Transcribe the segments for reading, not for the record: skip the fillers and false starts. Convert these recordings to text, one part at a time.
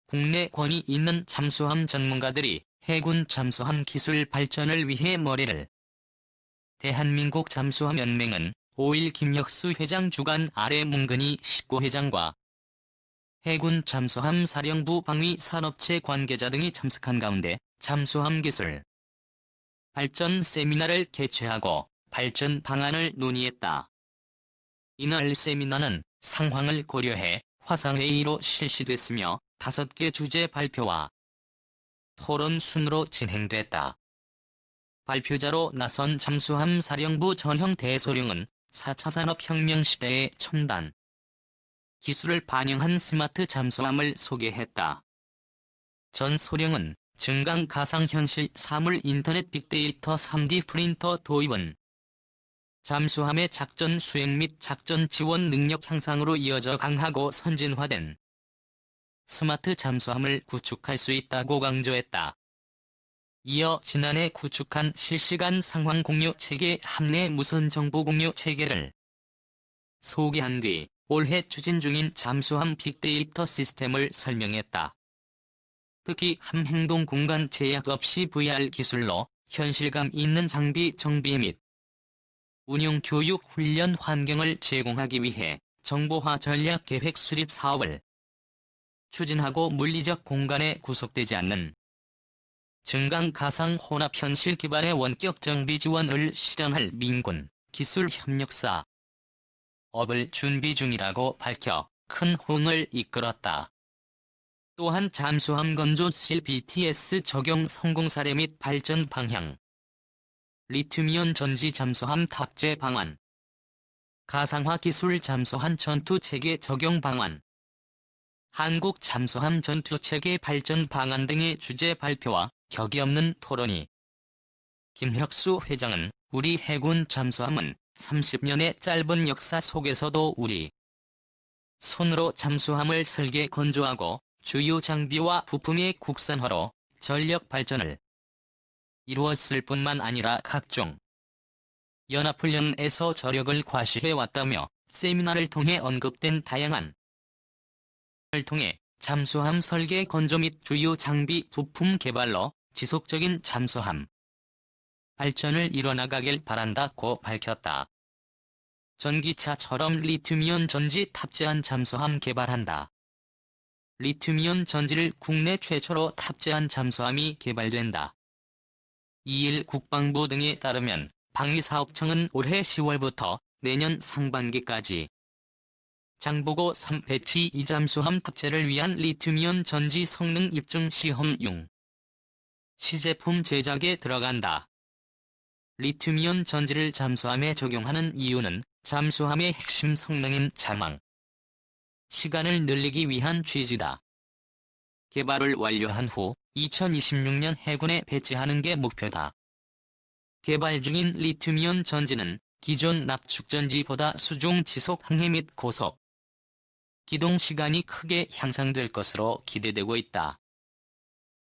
국내 권위 있는 잠수함 전문가들이 해군 잠수함 기술 발전을 위해 머리를 대한민국 잠수함연맹은 5일 김혁수 회장 주관 아래 문근희 19회장과 해군 잠수함 사령부 방위 산업체 관계자 등이 참석한 가운데 잠수함 기술 발전 세미나를 개최하고 발전 방안을 논의했다. 이날 세미나는 상황을 고려해 화상회의로 실시됐으며 5개 주제 발표와 토론 순으로 진행됐다. 발표자로 나선 잠수함 사령부 전형 대소령은 4차 산업혁명 시대의 첨단 기술을 반영한 스마트 잠수함을 소개했다. 전 소령은 증강 가상현실 사물 인터넷 빅데이터 3D 프린터 도입은 잠수함의 작전 수행 및 작전 지원 능력 향상으로 이어져 강하고 선진화된 스마트 잠수함을 구축할 수 있다고 강조했다. 이어 지난해 구축한 실시간 상황 공유 체계 함내 무선 정보 공유 체계를 소개한 뒤 올해 추진 중인 잠수함 빅데이터 시스템을 설명했다. 특히 함 행동 공간 제약 없이 VR 기술로 현실감 있는 장비 정비 및 운용 교육 훈련 환경을 제공하기 위해 정보화 전략 계획 수립 사업을 추진하고 물리적 공간에 구속되지 않는 증강 가상 혼합 현실 기반의 원격 정비 지원을 실현할 민군 기술 협력사 업을 준비 중이라고 밝혀 큰 호응을 이끌었다. 또한 잠수함 건조실 BTS 적용 성공 사례 및 발전 방향, 리튬이온 전지 잠수함 탑재 방안, 가상화 기술 잠수함 전투체계 적용 방안, 한국 잠수함 전투체계 발전 방안 등의 주제 발표와 격이 없는 토론이 김혁수 회장은 우리 해군 잠수함은 30년의 짧은 역사 속에서도 우리 손으로 잠수함을 설계 건조하고 주요 장비와 부품의 국산화로 전력 발전을 이루었을 뿐만 아니라 각종 연합훈련에서 저력을 과시해왔다며 세미나를 통해 언급된 다양한 을 통해 잠수함 설계 건조 및 주요 장비 부품 개발로 지속적인 잠수함 발전을 이뤄나가길 바란다고 밝혔다. 전기차처럼 리튬이온 전지 탑재한 잠수함 개발한다. 리튬이온 전지를 국내 최초로 탑재한 잠수함이 개발된다. 2일 국방부 등에 따르면 방위사업청은 올해 10월부터 내년 상반기까지 장보고 3 배치 2잠수함 탑재를 위한 리튬이온 전지 성능 입증 시험용 시제품 제작에 들어간다. 리튬이온 전지를 잠수함에 적용하는 이유는 잠수함의 핵심 성능인 자망 시간을 늘리기 위한 취지다. 개발을 완료한 후 2026년 해군에 배치하는 게 목표다. 개발 중인 리튬이온 전지는 기존 납축전지보다 수중 지속 항해 및 고속 기동 시간이 크게 향상될 것으로 기대되고 있다.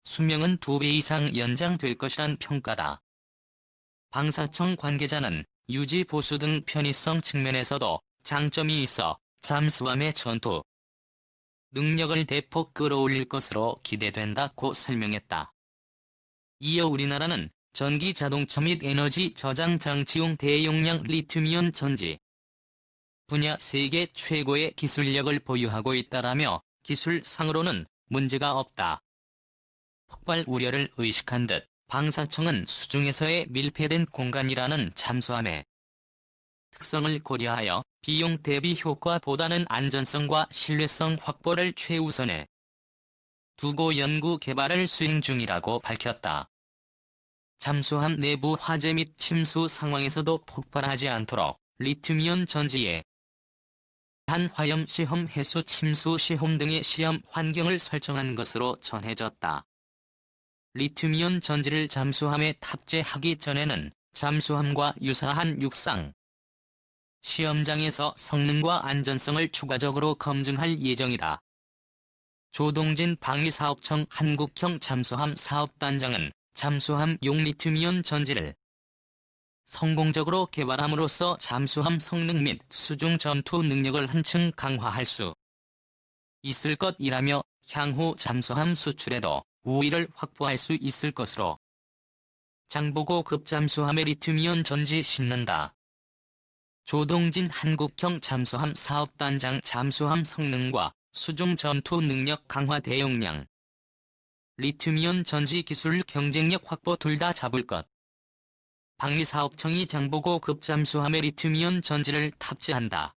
수명은 2배 이상 연장될 것이란 평가다. 방사청 관계자는 유지 보수 등 편의성 측면에서도 장점이 있어 잠수함의 전투 능력을 대폭 끌어올릴 것으로 기대된다고 설명했다. 이어 우리나라는 전기 자동차 및 에너지 저장 장치용 대용량 리튬이온 전지 분야 세계 최고의 기술력을 보유하고 있다라며 기술상으로는 문제가 없다. 폭발 우려를 의식한 듯 방사청은 수중에서의 밀폐된 공간이라는 잠수함의 특성을 고려하여 비용 대비 효과보다는 안전성과 신뢰성 확보를 최우선에 두고 연구 개발을 수행 중이라고 밝혔다. 잠수함 내부 화재 및 침수 상황에서도 폭발하지 않도록 리튬이온 전지에 한 화염 시험 해수 침수 시험 등의 시험 환경을 설정한 것으로 전해졌다. 리튬이온 전지를 잠수함에 탑재하기 전에는 잠수함과 유사한 육상 시험장에서 성능과 안전성을 추가적으로 검증할 예정이다. 조동진 방위사업청 한국형 잠수함 사업단장은 잠수함용 리튬이온 전지를 성공적으로 개발함으로써 잠수함 성능 및 수중 전투 능력을 한층 강화할 수 있을 것이라며 향후 잠수함 수출에도 우위를 확보할 수 있을 것으로. 장보고 급잠수함에 리튬이온 전지 싣는다. 조동진 한국형 잠수함 사업단장. 잠수함 성능과 수중 전투 능력 강화. 대용량 리튬이온 전지 기술 경쟁력 확보 둘 다 잡을 것. 방위사업청이 장보고 급잠수함에 리튬이온 전지를 탑재한다.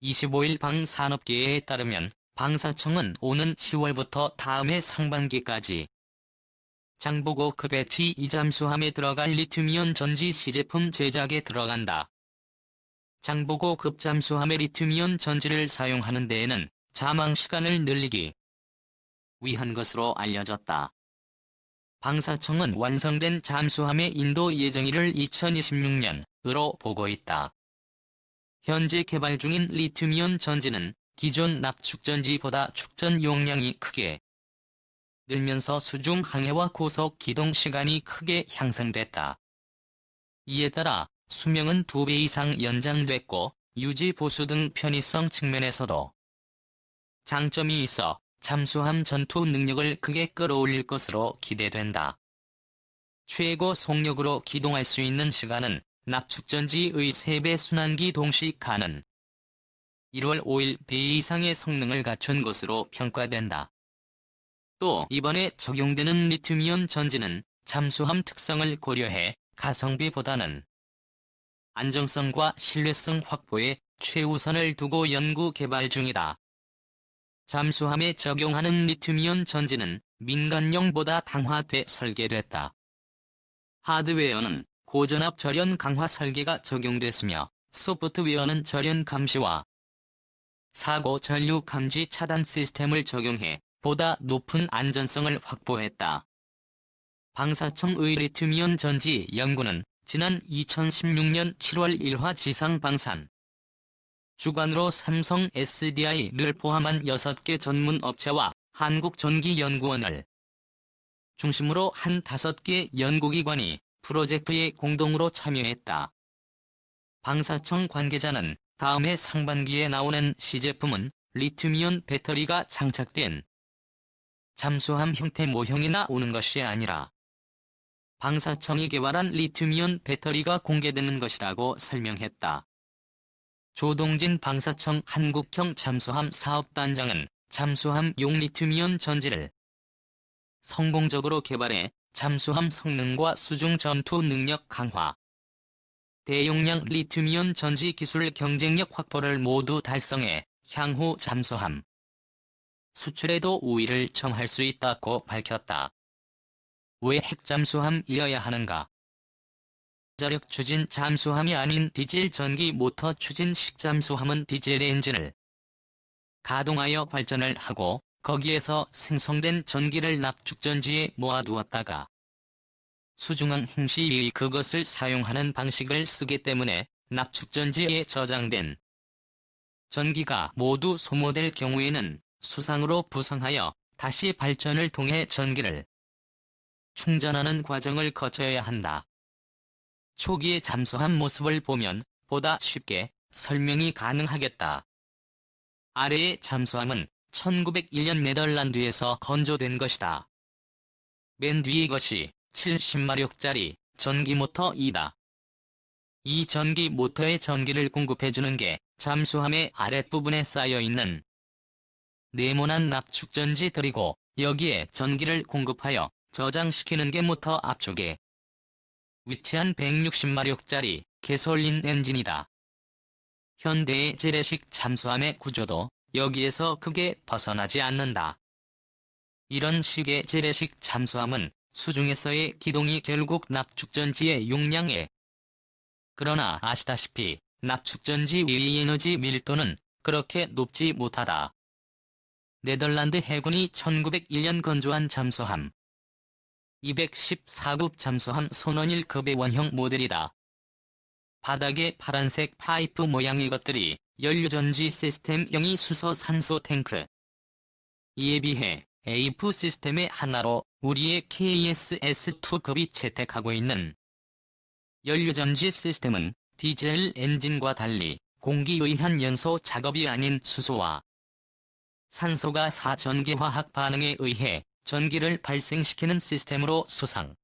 25일 방산업계에 따르면 방사청은 오는 10월부터 다음 해 상반기까지 장보고 급 H2 잠수함에 들어갈 리튬이온 전지 시제품 제작에 들어간다. 장보고 급 잠수함에 리튬이온 전지를 사용하는 데에는 잠항 시간을 늘리기 위한 것으로 알려졌다. 방사청은 완성된 잠수함의 인도 예정일을 2026년으로 보고 있다. 현재 개발 중인 리튬이온 전지는 기존 납축전지보다 축전 용량이 크게 늘면서 수중 항해와 고속 기동 시간이 크게 향상됐다. 이에 따라 수명은 2배 이상 연장됐고 유지 보수 등 편의성 측면에서도 장점이 있어 잠수함 전투 능력을 크게 끌어올릴 것으로 기대된다. 최고 속력으로 기동할 수 있는 시간은 납축전지의 3배 순환기 동시 가능. 1월 5일 배 이상의 성능을 갖춘 것으로 평가된다. 또 이번에 적용되는 리튬이온 전지는 잠수함 특성을 고려해 가성비보다는 안정성과 신뢰성 확보에 최우선을 두고 연구 개발 중이다. 잠수함에 적용하는 리튬이온 전지는 민간용보다 강화돼 설계됐다. 하드웨어는 고전압 절연 강화 설계가 적용됐으며 소프트웨어는 절연 감시와 사고 전류 감지 차단 시스템을 적용해 보다 높은 안전성을 확보했다. 방사청의 리튬이온 전지 연구는 지난 2016년 7월 1화 지상 방산 주관으로 삼성 SDI를 포함한 6개 전문 업체와 한국전기연구원을 중심으로 한 5개 연구기관이 프로젝트에 공동으로 참여했다. 방사청 관계자는 다음 해 상반기에 나오는 시제품은 리튬이온 배터리가 장착된 잠수함 형태 모형이 나오는 것이 아니라 방사청이 개발한 리튬이온 배터리가 공개되는 것이라고 설명했다. 조동진 방사청 한국형 잠수함 사업단장은 잠수함용 리튬이온 전지를 성공적으로 개발해 잠수함 성능과 수중 전투 능력 강화, 대용량 리튬이온 전지 기술 경쟁력 확보를 모두 달성해 향후 잠수함 수출에도 우위를 점할 수 있다고 밝혔다. 왜 핵잠수함이어야 하는가? 저력 추진 잠수함이 아닌 디젤 전기 모터 추진식 잠수함은 디젤 엔진을 가동하여 발전을 하고 거기에서 생성된 전기를 납축전지에 모아두었다가 수중항 행시 그것을 사용하는 방식을 쓰기 때문에 납축전지에 저장된 전기가 모두 소모될 경우에는 수상으로 부상하여 다시 발전을 통해 전기를 충전하는 과정을 거쳐야 한다. 초기의 잠수함 모습을 보면 보다 쉽게 설명이 가능하겠다. 아래의 잠수함은 1901년 네덜란드에서 건조된 것이다. 맨 뒤의 것이 70마력짜리 전기 모터이다. 이 전기 모터에 전기를 공급해주는 게 잠수함의 아랫부분에 쌓여있는 네모난 납축전지들이고 여기에 전기를 공급하여 저장시키는 게 모터 앞쪽에 위치한 160마력짜리 개솔린 엔진이다. 현대의 재래식 잠수함의 구조도 여기에서 크게 벗어나지 않는다. 이런 식의 재래식 잠수함은 수중에서의 기동이 결국 납축전지의 용량에 그러나 아시다시피 납축전지의 에너지 밀도는 그렇게 높지 못하다. 네덜란드 해군이 1901년 건조한 잠수함 214급 잠수함 손원일급의 원형 모델이다. 바닥에 파란색 파이프 모양의 것들이 연료전지 시스템형의 수소 산소 탱크. 이에 비해 AF 시스템의 하나로 우리의 KSS-2급이 채택하고 있는 연료전지 시스템은 디젤 엔진과 달리 공기의 한 연소 작업이 아닌 수소와 산소가 4전기화학 반응에 의해 전기를 발생시키는 시스템으로 수상.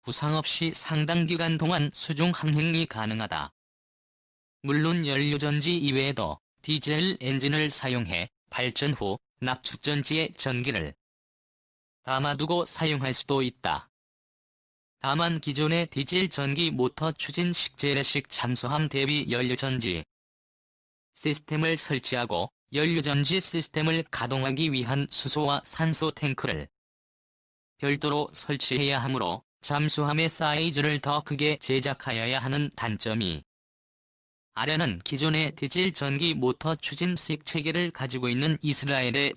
부상 없이 상당 기간 동안 수중 항행이 가능하다. 물론 연료전지 이외에도 디젤 엔진을 사용해 발전 후 납축전지에 전기를 담아두고 사용할 수도 있다. 다만 기존의 디젤 전기 모터 추진식 재래식 잠수함 대비 연료전지 시스템을 설치하고 연료전지 시스템을 가동하기 위한 수소와 산소 탱크를 별도로 설치해야 하므로 잠수함의 사이즈를 더 크게 제작하여야 하는 단점이 아래는 기존의 디젤 전기 모터 추진식 체계를 가지고 있는 이스라엘의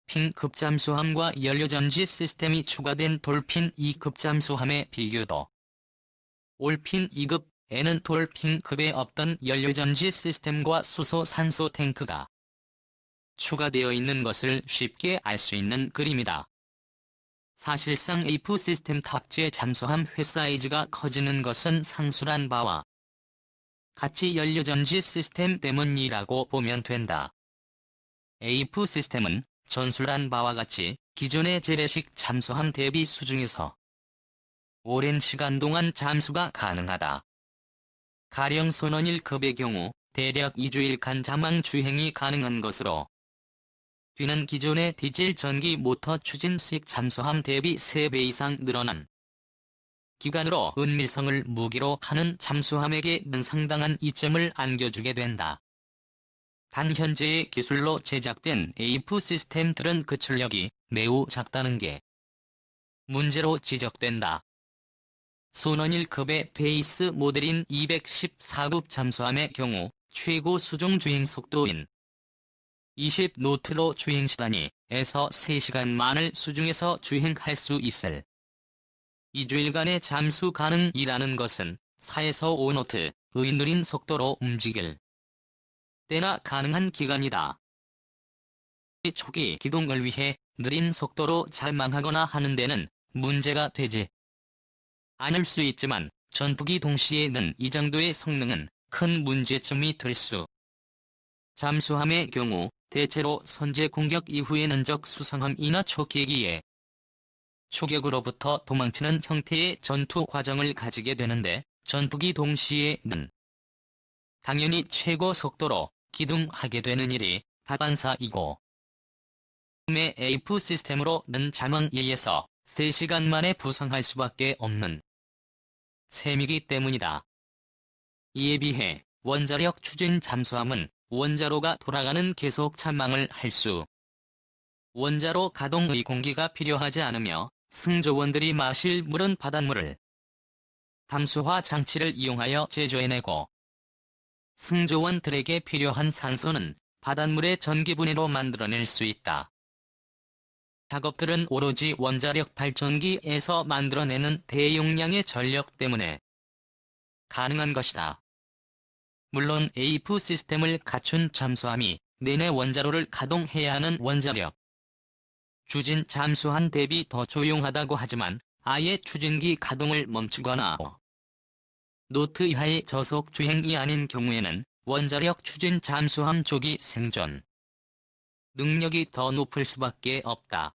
돌핀급 잠수함과 연료전지 시스템이 추가된 돌핀 2급 잠수함의 비교도. 올핀 2급에는 돌핀급에 없던 연료전지 시스템과 수소 산소 탱크가 추가되어 있는 것을 쉽게 알 수 있는 그림이다. 사실상 AF 시스템 탑재 잠수함 회 사이즈가 커지는 것은 상술한 바와 같이 연료전지 시스템 때문이라고 보면 된다. AF 시스템은 전술한 바와 같이 기존의 재래식 잠수함 대비 수중에서 오랜 시간 동안 잠수가 가능하다. 가령 선원1급의 경우 대략 2주일간 자망 주행이 가능한 것으로 뒤는 기존의 디젤 전기 모터 추진식 잠수함 대비 3배 이상 늘어난 기간으로 은밀성을 무기로 하는 잠수함에게는 상당한 이점을 안겨주게 된다. 단 현재의 기술로 제작된 AF 시스템들은 그 출력이 매우 작다는 게 문제로 지적된다. 선원1급의 베이스 모델인 214급 잠수함의 경우 최고 수중 주행 속도인 20노트로 주행시단위에서 3시간만을 수중에서 주행할 수 있을 2주일간의 잠수 가능이라는 것은 4에서 5노트의 느린 속도로 움직일 때나 가능한 기간이다. 초기 기동을 위해 느린 속도로 잘망하거나 하는 데는 문제가 되지 않을 수 있지만 전투기 동시에는 이 정도의 성능은 큰 문제점이 될 수. 잠수함의 경우 대체로 선제 공격 이후에는 적 수상함이나 초계기에 추격으로부터 도망치는 형태의 전투 과정을 가지게 되는데 전투기 동시에는 당연히 최고 속도로 기동하게 되는 일이 다반사이고 AF 시스템으로는 자망에 의해서 3시간 만에 부상할 수밖에 없는 셈이기 때문이다. 이에 비해 원자력 추진 잠수함은 원자로가 돌아가는 계속 잠망을 할 수 원자로 가동의 공기가 필요하지 않으며 승조원들이 마실 물은 바닷물을 담수화 장치를 이용하여 제조해내고 승조원들에게 필요한 산소는 바닷물의 전기분해로 만들어낼 수 있다. 작업들은 오로지 원자력 발전기에서 만들어내는 대용량의 전력 때문에 가능한 것이다. 물론 AF 시스템을 갖춘 잠수함이 내내 원자로를 가동해야 하는 원자력 추진 잠수함 대비 더 조용하다고 하지만 아예 추진기 가동을 멈추거나 5노트 이하의 저속 주행이 아닌 경우에는 원자력 추진 잠수함 쪽이 생존 능력이 더 높을 수밖에 없다.